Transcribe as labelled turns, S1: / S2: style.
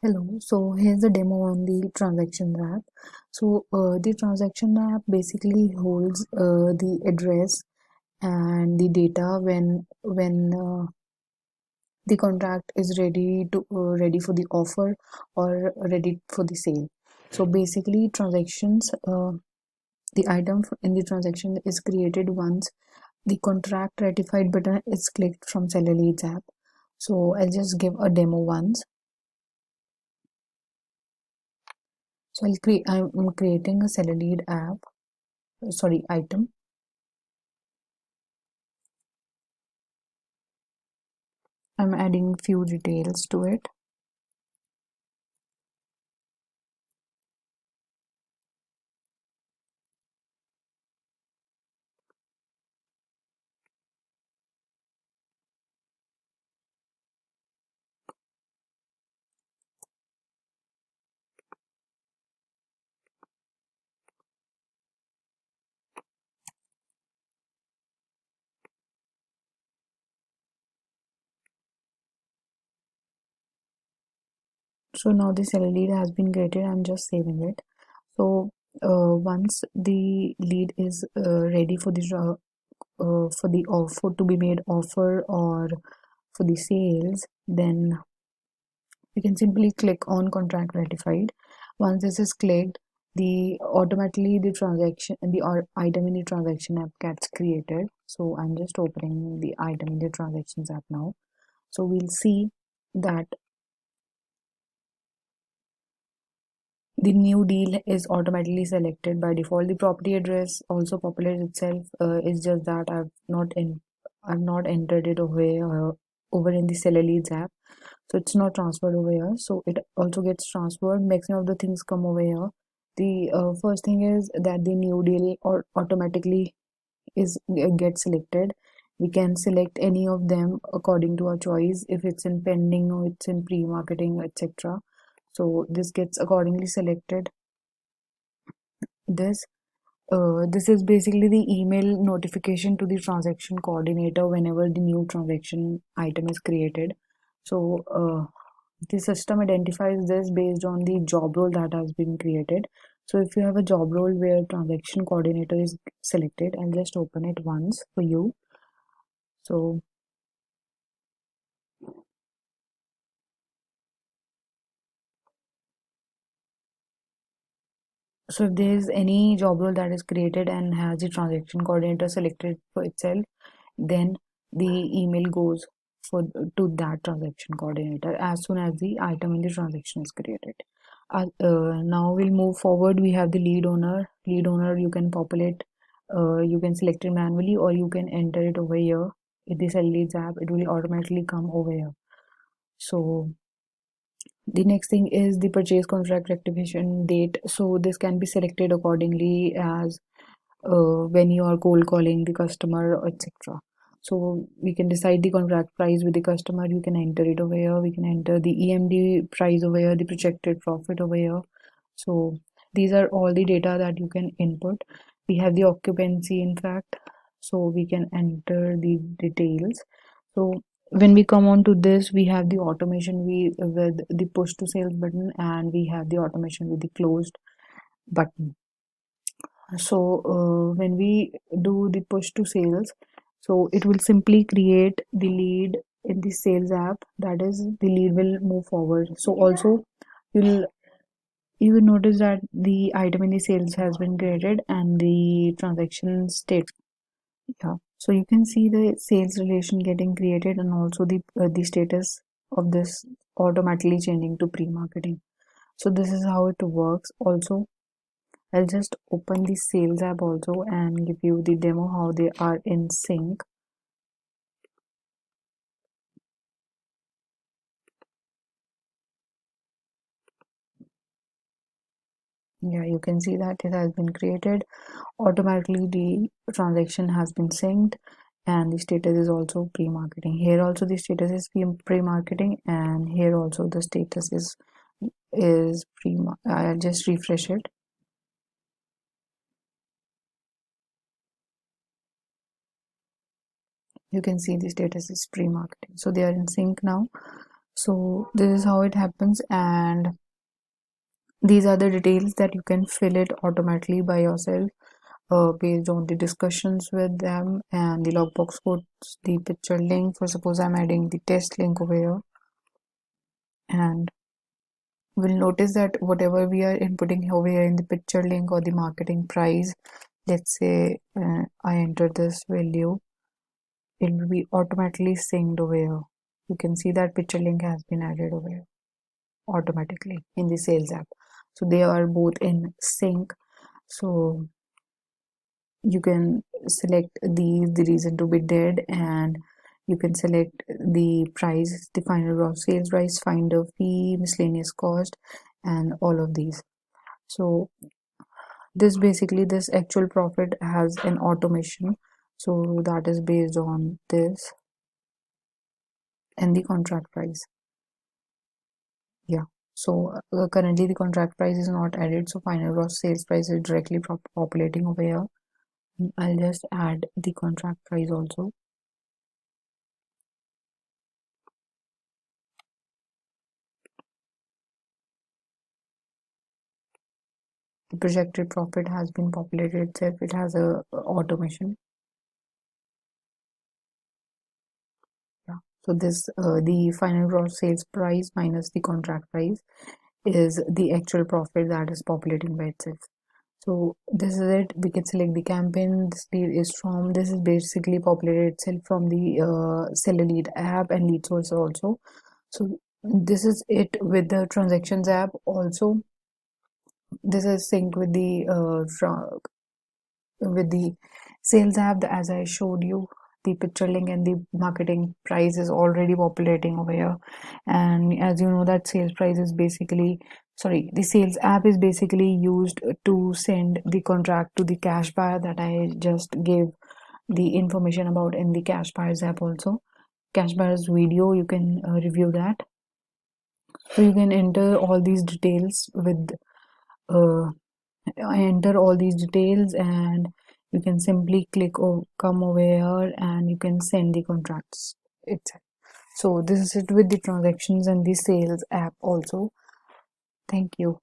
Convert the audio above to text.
S1: Hello, so here's a demo on the transaction app. The transaction app basically holds the address and the data when the contract is ready for the offer or ready for the sale. So basically, the item in the transaction is created once the contract ratified button is clicked from Seller Leads app. So I'll just give a demo once. So I'm creating a Seller Lead app, sorry, item. I'm adding few details to it. So now the seller lead has been created. I'm just saving it. So once the lead is ready for the offer to be made offer or for the sales, then we can simply click on contract ratified. Once this is clicked, the automatically the transaction and the item in the transaction app gets created. So I'm just opening the item in the transactions app now. So we'll see that the new deal is automatically selected by default. The property address also populates itself. It's just that I've not entered it over in the seller leads app, so it's not transferred over here. So it also gets transferred. Maximum of the things come over here. The first thing is that the new deal or automatically is gets selected. We can select any of them according to our choice, if it's in pending or it's in pre-marketing, etc. So this gets accordingly selected. This this is basically the email notification to the transaction coordinator whenever the new transaction item is created. So the system identifies this based on the job role that has been created. So if you have a job role where transaction coordinator is selected, I'll just open it once for you. So So if there is any job role that is created and has the transaction coordinator selected for itself, then the email goes for to that transaction coordinator as soon as the item in the transaction is created. Now we'll move forward. We have the lead owner. Lead owner you can populate, you can select it manually or you can enter it over here. In the Sell Leads app, it will automatically come over here. So the next thing is the purchase contract activation date. So this can be selected accordingly as when you are cold calling the customer, etc. So we can decide the contract price with the customer. You can enter it over here. We can enter the EMD price over here, the projected profit over here. So these are all the data that you can input. We have the occupancy, in fact, so we can enter the details. So when we come on to this, we have the automation with the push to sales button, and we have the automation with the closed button. So when we do the push to sales, so it will simply create the lead in the sales app. That is, the lead will move forward. So also you'll you will notice that the item in the sales has been created and the transaction state. Yeah, so you can see the sales relation getting created and also the status of this automatically changing to pre-marketing. So this is how it works. Also, I'll just open the sales app also and give you the demo how they are in sync. Yeah, you can see that it has been created. Automatically the transaction has been synced and the status is also pre-marketing. Here also the status is pre-marketing and here also the status is pre. I'll just refresh it. You can see the status is pre-marketing. So they are in sync now. So this is how it happens, and these are the details that you can fill it automatically by yourself, based on the discussions with them, and the logbox codes, the picture link. For suppose I'm adding the test link over here, and we'll notice that whatever we are inputting over here in the picture link or the marketing price, let's say I enter this value, it will be automatically synced over here. You can see that picture link has been added over here automatically in the sales app. So they are both in sync. So you can select the reason to be dead, and you can select the price, the final gross sales price, finder fee, miscellaneous cost, and all of these. So this basically, this actual profit has an automation, so that is based on this and the contract price. Yeah, so currently the contract price is not added, so final gross sales price is directly populating over here. I'll just add the contract price also. The projected profit has been populated itself. It has a automation. Yeah. So this the final gross sales price minus the contract price is the actual profit that is populating by itself. So this is it. We can select the campaign. This lead is from. This is basically populated itself from the seller lead app and lead source also. So this is it with the transactions app also. This is synced with the sales app, as I showed you. The picture link and the marketing price is already populating over here, and as you know that sales price is basically, sorry, the sales app is basically used to send the contract to the cash buyer that I just gave the information about in the cash buyers app also. Cash buyers video, you can review that. So you can enter all these details with uh, I enter all these details, and you can simply come over here, and you can send the contracts itself. So this is it with the transactions and the sales app also. Thank you.